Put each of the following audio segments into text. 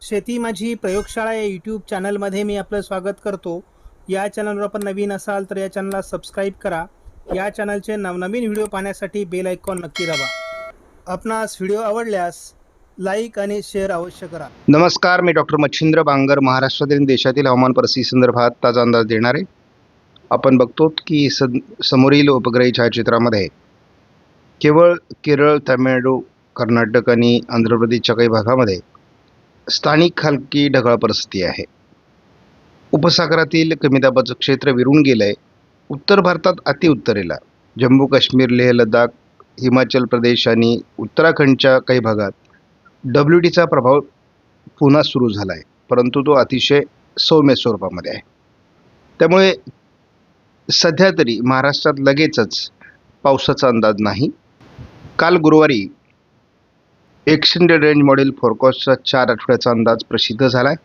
शेती माझी प्रयोगशाळा या यूट्यूब चॅनलमध्ये मी आपलं स्वागत करतो. या चॅनलवर आपण नवीन असाल तर या चॅनलला सबस्क्राईब करा. या चॅनलचे नवनवीन व्हिडिओ पाहण्यासाठी बेल आयकॉन नक्की दाबा. आपणास व्हिडिओ आवडल्यास लाईक आणि शेअर अवश्य करा. नमस्कार, मी डॉक्टर मच्छिंद्र बांगर महाराष्ट्रातील देशातील हवामान परिस्थिती संदर्भात ताजा अंदाज देणार आहे. आपण बघतो की समोरील उपग्रही छायाचित्रामध्ये केवळ केरळ, तामिळनाडू, कर्नाटक आणि आंध्र प्रदेशच्या काही भागामध्ये स्थानिक हलकी ढगाळ परिस्थिती आहे. उपसागरातील कमी दाबाचं क्षेत्र विरून गेलंय. उत्तर भारतात अतिउत्तरेला जम्मू काश्मीर, लेह लडाख, हिमाचल प्रदेश आणि उत्तराखंडच्या काही भागात WDचा प्रभाव पुन्हा सुरू झाला आहे, परंतु तो अतिशय सौम्य स्वरूपामध्ये आहे. त्यामुळे सध्या तरी महाराष्ट्रात लगेचच पावसाचा अंदाज नाही. काल गुरुवारी एक्सटेंडेड रेंज मॉडेल फोरकास्टचा 4 आठवड्याचा अंदाज प्रसिद्ध झाला आहे.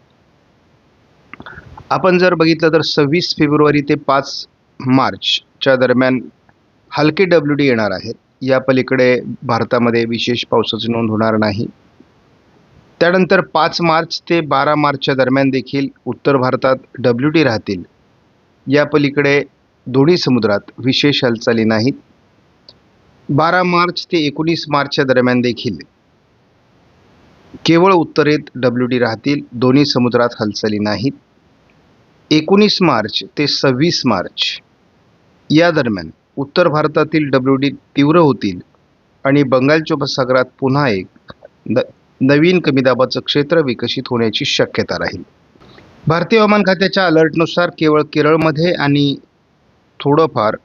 आपण जर बघितलं तर 26 फेब्रुवारी ते 5 मार्चच्या दरम्यान हलके WD येणार आहेत. या पलीकडे भारतामध्ये विशेष पावसाची नोंद होणार नाही. त्यानंतर 5 मार्च ते 12 मार्चच्या दरम्यान देखील उत्तर भारतात WD राहतील. या पलीकडे दोन्ही समुद्रात विशेष हालचाली नाहीत. 12 मार्च ते 19 मार्चच्या दरम्यान देखील केवळ उत्तरेत WD राहतील. दोन्ही समुद्रात हालचाली नाहीत. 19 मार्च ते 26 मार्च या दरम्यान उत्तर भारतातील WD तीव्र होतील आणि बंगालच्या उपसागरात पुन्हा एक नवीन कमी दाबाचं क्षेत्र विकसित होण्याची शक्यता राहील. भारतीय हवामान खात्याच्या अलर्टनुसार केवळ केरळमध्ये आणि थोडंफार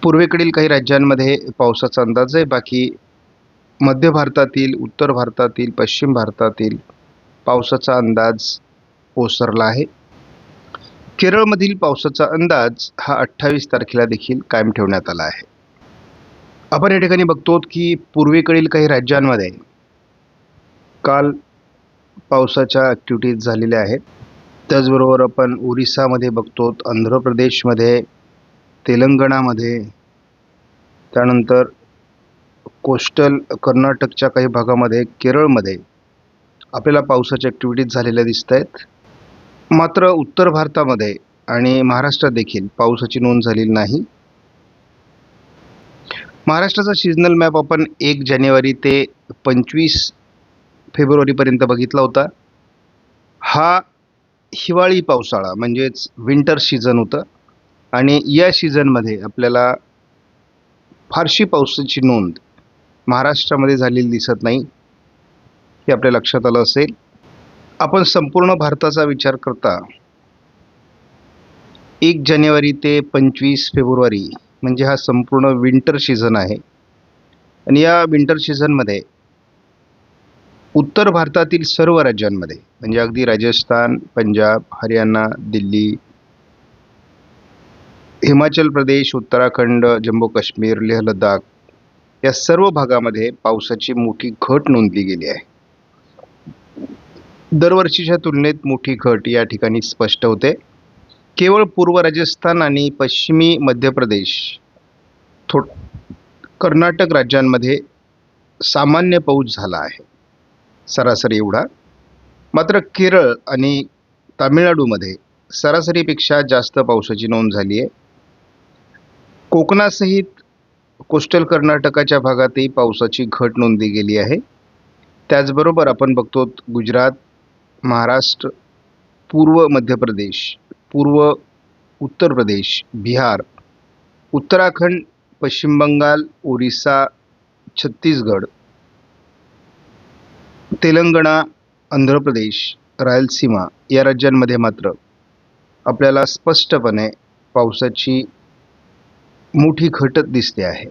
पूर्वेकडील काही राज्यांमध्ये पावसाचा अंदाज आहे. बाकी मध्य भारतातील, उत्तर भारतातील, पश्चिम भारतातील पावसाचा अंदाज ओसरला आहे. केरळमधील पावसाचा अंदाज हा 28 तारखेला देखील कायम ठेवण्यात आला आहे. आपण या ठिकाणी बघतो की पूर्वेकडील काही राज्यांमध्ये काल पावसाच्या ॲक्टिव्हिटीज झालेल्या आहेत. त्याचबरोबर आपण ओरिसामध्ये बघतो, आंध्र प्रदेशमध्ये, तेलंगणामध्ये, त्यानंतर कोस्टल कर्नाटकच्या काही भागामध्ये, केरळमध्ये आपल्याला पावसाच्या ॲक्टिव्हिटीज झालेल्या दिसत आहेत. मात्र उत्तर भारतामध्ये आणि महाराष्ट्रात देखील पावसाची नोंद झालेली नाही. महाराष्ट्राचा सीजनल मॅप आपण 1 जानेवारी ते 25 फेब्रुवारीपर्यंत बघितला होता. हा हिवाळी पावसाळा म्हणजेच विंटर सीझन होतं आणि या सीझनमध्ये आपल्याला फारशी पावसाची नोंद महाराष्ट्रामध्ये झालेली दिसत नाही. हे आपल्या लक्षात आलं असेल. आपण संपूर्ण भारताचा विचार करता 1 जानेवारी ते 25 फेब्रुवारी म्हणजे हा संपूर्ण विंटर सीझन आहे आणि या विंटर सीझनमध्ये उत्तर भारतातील सर्व राज्यांमध्ये म्हणजे अगदी राजस्थान, पंजाब, हरियाणा, दिल्ली, हिमाचल प्रदेश, उत्तराखंड, जम्मू काश्मीर, लेह लडाख या सर्व भागामध्ये पावसाची मोठी घट नोंदली गेली आहे. दरवर्षीच्या तुलनेत मोठी घट या ठिकाणी स्पष्ट होते. केवळ पूर्व राजस्थान आणि पश्चिमी मध्य प्रदेश, कर्नाटक राज्यांमध्ये सामान्य पाऊस झाला आहे, सरासरी एवढा. मात्र केरळ आणि तामिळनाडूमध्ये सरासरीपेक्षा जास्त पावसाची नोंद झाली आहे. कोकणासहित कोस्टल कर्नाटकाच्या भागातही पावसाची घट नोंदली गेली आहे. त्याचबरोबर आपण बघतो गुजरात, महाराष्ट्र, पूर्व मध्य प्रदेश, पूर्व उत्तर प्रदेश, बिहार, उत्तराखंड, पश्चिम बंगाल, ओरिसा, छत्तीसगड, तेलंगणा, आंध्र प्रदेश, रायलसीमा या राज्यांमध्ये मात्र आपल्याला स्पष्टपणे पावसाची मोठी घट दिसते आहे.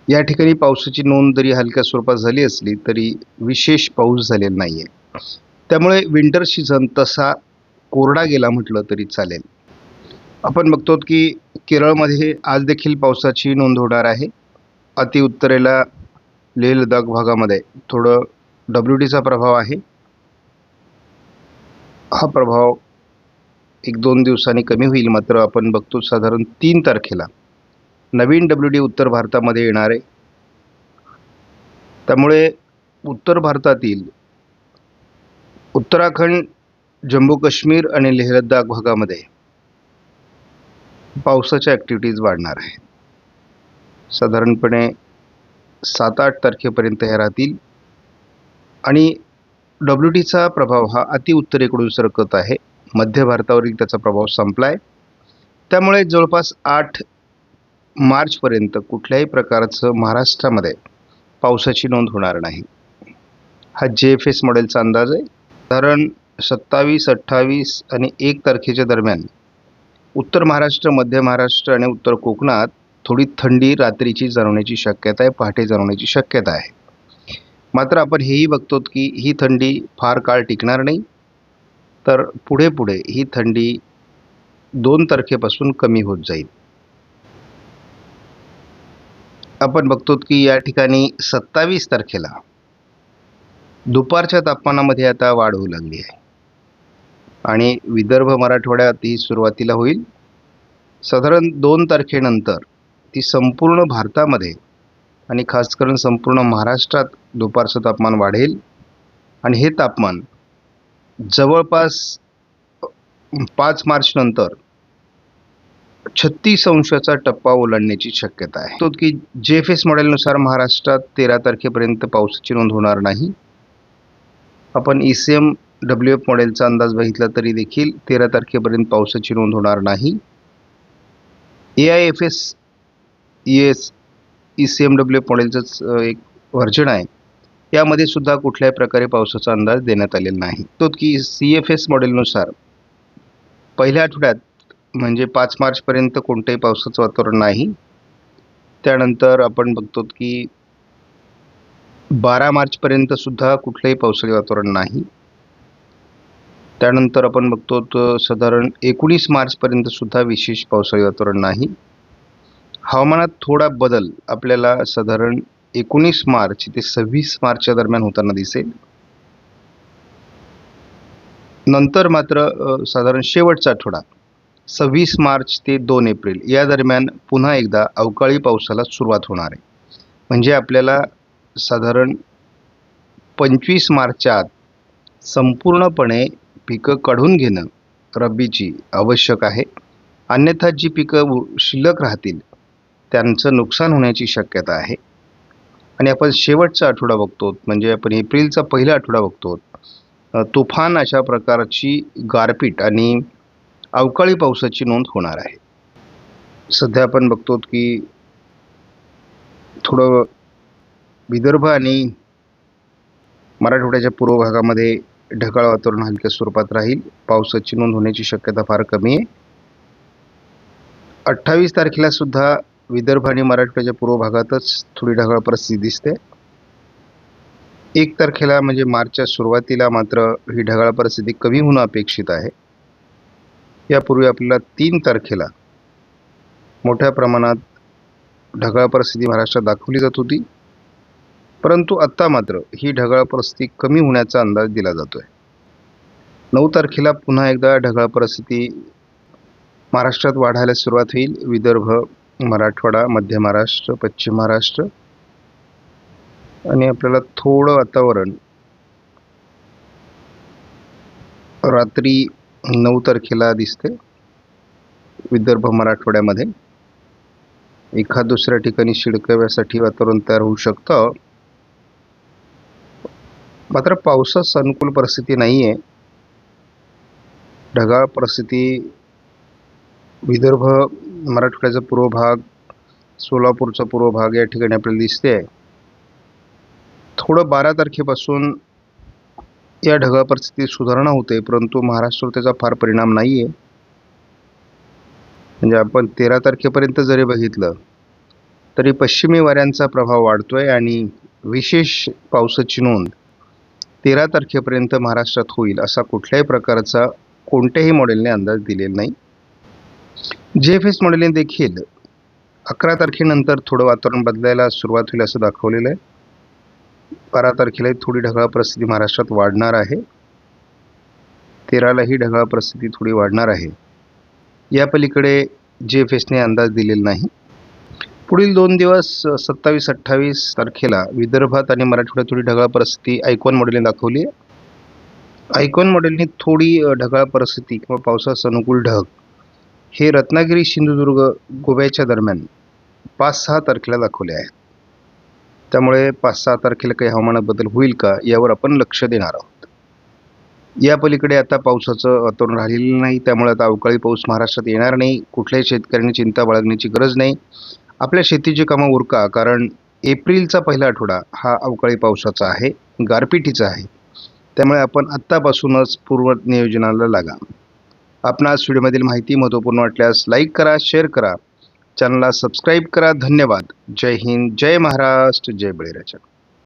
या ठिकाणी पावसाची नोंद जरी हलक्या स्वरूपात झाली असली तरी विशेष पाऊस झालेला नाही आहे. त्यामुळे विंटर सीझन तसा कोरडा गेला म्हटलं तरी चालेल. आपण बघतो की केरळमध्ये आज देखील पावसाची नोंद होणार आहे. अतिउत्तरेला लेह लडाख भागामध्ये थोडं WDचा प्रभाव आहे. हा प्रभाव 1-2 दिवसांनी कमी होईल. मात्र आपण बघतो साधारण 3 तारखेला नवीन WD उत्तर भारतामध्ये येणार आहे. त्यामुळे उत्तर भारतातील उत्तराखंड, जम्मू काश्मीर आणि लेह लडाख भागामध्ये पावसाच्या ॲक्टिव्हिटीज वाढणार आहे. साधारणपणे 7-8 तारखेपर्यंत हे राहतील आणि WTचा प्रभाव हा अति उत्तरेकडून सरकत आहे. मध्य भारतावरील त्याचा प्रभाव संपला आहे. त्यामुळे जवळपास 8 मार्चपर्यंत कुठल्याही प्रकारचं महाराष्ट्रामध्ये पावसाची नोंद होणार नाही. हा JFS मॉडेलचा अंदाज आहे. साधारण 27, 28 आणि 1 तारखेच्या दरम्यान उत्तर महाराष्ट्र, मध्य महाराष्ट्र आणि उत्तर कोकणात थोडी थंडी रात्रीची जाणवण्याची शक्यता आहे, पहाटे जाणवण्याची शक्यता आहे. मात्र आपण हेही बघतो की ही थंडी फार काळ टिकणार नाही, तर पुढे पुढे ही थंडी 2 तारखेपासून कमी होत जाईल. आपण बघतो की या ठिकाणी 27 तारखेला दुपारच्या तापमानामध्ये आता वाढ होऊ लागली आहे आणि विदर्भ मराठवाड्यात ही सुरुवातीला होईल. साधारण 2 तारखेनंतर ती संपूर्ण भारतामध्ये आणि खास करून संपूर्ण महाराष्ट्रात दुपारचं तापमान वाढेल आणि हे तापमान जवळपास 5 मार्च नंतर 36 अंशाचा टप्पा ओलांडण्याची शक्यता आहे. तो की JFS मॉडेलनुसार महाराष्ट्रात 13 तारखेपर्यंत पावसाची नोंद होणार नाही. आपण ECMWF मॉडेलचा अंदाज बघितला तरी देखील 13 तारखेपर्यंत पावसाची नोंद होणार नाही. AIFS ECMWF मॉडेलचंच एक व्हर्जन आहे. यामध्ये सुद्धा कुठल्याही प्रकारे पावसाचा अंदाज देण्यात आलेला नाही. तो की CFS मॉडेलनुसार पहिल्या आठवड्यात म्हणजे 5 मार्चपर्यंत कोणत्याही पावसाचं वातावरण नाही. त्यानंतर आपण बघतो की 12 मार्चपर्यंत सुद्धा कुठलंही पावसाळी वातावरण नाही. त्यानंतर आपण बघतो तर साधारण 19 मार्चपर्यंत सुद्धा विशेष पावसाळी वातावरण नाही. हवामानात थोडा बदल आपल्याला साधारण 19 मार्च ते 26 मार्चच्या दरम्यान होताना दिसेल. नंतर मात्र साधारण शेवटचा आठवडा 26 मार्च ते 2 एप्रिल या दरम्यान पुन्हा एकदा अवकाळी पावसाला सुरुवात होणार आहे. म्हणजे आपल्याला साधारण 25 मार्चच्या आत संपूर्णपणे पिकं काढून घेणं रब्बीची आवश्यक आहे. अन्यथा जी पिकं शिल्लक राहतील त्यांचं नुकसान होण्याची शक्यता आहे. आणि आपण शेवटचा आठवडा बघतो म्हणजे आपण एप्रिलचा पहिला आठवडा बघतो, तुफान अशा प्रकारची गारपीट आणि अवकाळी पावसाची नोंद होणार आहे. सध्या आपण बघतो की थोडं विदर्भ आणि मराठवाड्याच्या पूर्व भागामध्ये ढगाळ वातावरण हलक्या स्वरूपात राहील. पावसाची नोंद होण्याची शक्यता फार कमी आहे. 28 तारखेला सुद्धा विदर्भ आणि मराठवाड्याच्या पूर्व भागातच थोडी ढगाळ परिस्थिती दिसते. 1 तारखेला म्हणजे मार्चच्या सुरुवातीला मात्र ही ढगाळ परिस्थिती कमी होणं अपेक्षित आहे. यापूर्वी आपल्याला 3 तारखेला मोठ्या प्रमाणात ढगाळ परिस्थिती महाराष्ट्रात दाखवली जात होती, परंतु आत्ता मात्र ही ढगाळ परिस्थिती कमी होण्याचा अंदाज दिला जातोय. 9 तारखेला पुन्हा एकदा ढगाळ परिस्थिती महाराष्ट्रात वाढायला सुरुवात होईल. विदर्भ, मराठवाडा, मध्य महाराष्ट्र, पश्चिम महाराष्ट्र आणि आपल्याला थोडं वातावरण रात्री 9 तारखेला दिसते. विदर्भ मराठवाड्यामध्ये एखाद दुसऱ्या ठिकाणी शिडकाव्यासाठी वातावरण तयार होऊ शकतं. मात्र पावसास अनुकूल परिस्थिती नाही आहे. ढगाळ परिस्थिती विदर्भ, मराठवाड्याचा पूर्व भाग, सोलापूरचा पूर्व भाग या ठिकाणी आपल्याला दिसते आहे. थोडं 12 तारखेपासून या ढगाळ परिस्थितीत सुधारणा होते, परंतु महाराष्ट्रावर त्याचा फार परिणाम नाही आहे. म्हणजे आपण 13 तारखेपर्यंत जरी बघितलं तरी पश्चिमी वाऱ्यांचा प्रभाव वाढतोय आणि विशेष पावसाची नोंद 13 तारखेपर्यंत महाराष्ट्रात होईल असा कुठल्याही प्रकारचा कोणत्याही मॉडेलने अंदाज दिलेला नाही. JFS मॉडेलने देखील 11 तारखेनंतर थोडं वातावरण बदलायला सुरुवात होईल असं दाखवलेलं आहे. 12 तारखेला थोडी ढगाळ परिस्थिती महाराष्ट्रात वाढणार आहे. 13लाही ढगाळ परिस्थिती थोडी वाढणार आहे. या पलीकडे JFSने अंदाज दिलेला नाही. पुढील 2 दिवस 27-28 तारखेला विदर्भात आणि मराठवाड्यात थोडी ढगाळ परिस्थिती आयकॉन मॉडेलने दाखवली आहे. आयकॉन मॉडेलने थोडी ढगाळ परिस्थिती किंवा पावसास अनुकूल ढग हे रत्नागिरी, सिंधुदुर्ग, गोव्याच्या दरम्यान 5-6 तारखेला दाखवले आहेत. त्यामुळे 5-6 तारखेला काही हवामानात बदल होईल का यावर आपण लक्ष देणार आहोत. या पलीकडे आता पावसाचं वातावरण राहिलेलं नाही, त्यामुळे आता अवकाळी पाऊस महाराष्ट्रात येणार नाही. कुठल्याही शेतकऱ्यांनी चिंता बाळगण्याची गरज नाही. आपल्या शेतीची कामं उरका, कारण एप्रिलचा पहिला आठवडा हा अवकाळी पावसाचा आहे, गारपिटीचा आहे. त्यामुळे आपण आत्तापासूनच पूर्व नियोजनाला लागा. आपणास व्हिडिओमधील माहिती महत्त्वपूर्ण वाटल्यास लाईक करा, शेअर करा, चॅनलला सबस्क्राईब करा. धन्यवाद. जय हिंद, जय महाराष्ट्र, जय बळीराजा.